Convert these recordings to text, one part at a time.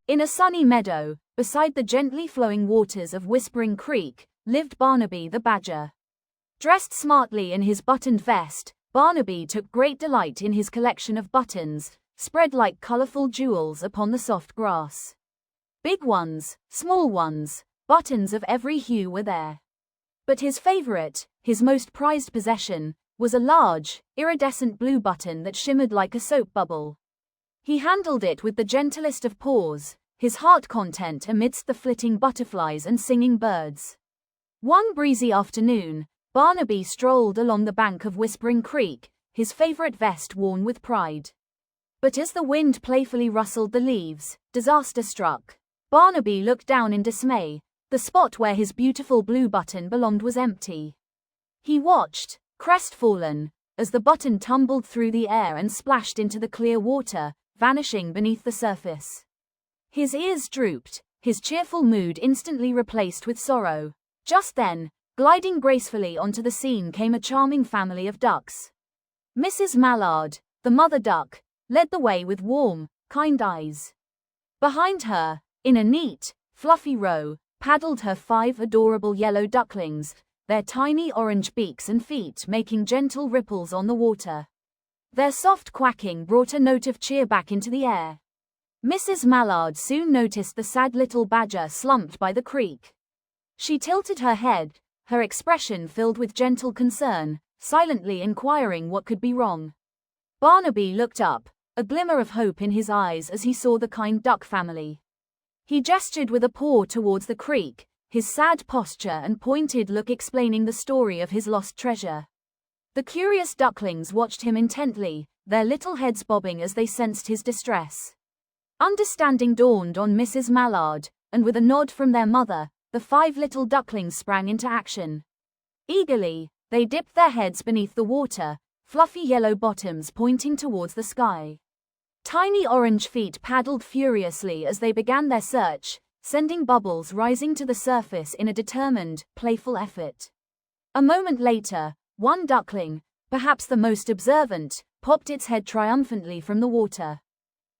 In a sunny meadow, beside the gently flowing waters of Whispering Creek, lived Barnaby the badger. Dressed smartly in his buttoned vest, Barnaby took great delight in his collection of buttons, spread like colorful jewels upon the soft grass. Big ones, small ones, buttons of every hue were there. But his favorite, his most prized possession, was a large, iridescent blue button that shimmered like a soap bubble. He handled it with the gentlest of paws, his heart content amidst the flitting butterflies and singing birds. One breezy afternoon, Barnaby strolled along the bank of Whispering Creek, his favorite vest worn with pride. But as the wind playfully rustled the leaves, disaster struck. Barnaby looked down in dismay. The spot where his beautiful blue button belonged was empty. He watched, crestfallen, as the button tumbled through the air and splashed into the clear water, vanishing beneath the surface. His ears drooped, his cheerful mood instantly replaced with sorrow. Just then, gliding gracefully onto the scene came a charming family of ducks. Mrs. Mallard, the mother duck, led the way with warm, kind eyes. Behind her, in a neat, fluffy row, paddled her 5 adorable yellow ducklings, their tiny orange beaks and feet making gentle ripples on the water. Their soft quacking brought a note of cheer back into the air. Mrs. Mallard soon noticed the sad little badger slumped by the creek. She tilted her head, her expression filled with gentle concern, silently inquiring what could be wrong. Barnaby looked up, a glimmer of hope in his eyes as he saw the kind duck family. He gestured with a paw towards the creek, his sad posture and pointed look explaining the story of his lost treasure. The curious ducklings watched him intently, their little heads bobbing as they sensed his distress. Understanding dawned on Mrs. Mallard, and with a nod from their mother, the 5 little ducklings sprang into action. Eagerly, they dipped their heads beneath the water, fluffy yellow bottoms pointing towards the sky. Tiny orange feet paddled furiously as they began their search, sending bubbles rising to the surface in a determined, playful effort. A moment later, one duckling, perhaps the most observant, popped its head triumphantly from the water.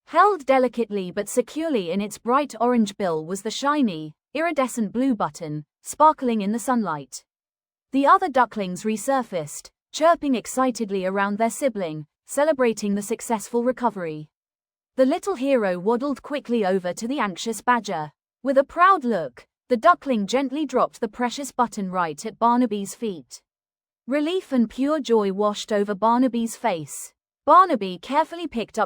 Held delicately but securely in its bright orange bill was the shiny, iridescent blue button, sparkling in the sunlight. The other ducklings resurfaced, chirping excitedly around their sibling, celebrating the successful recovery. The little hero waddled quickly over to the anxious badger. With a proud look, the duckling gently dropped the precious button right at Barnaby's feet. Relief and pure joy washed over Barnaby's face. Barnaby carefully picked up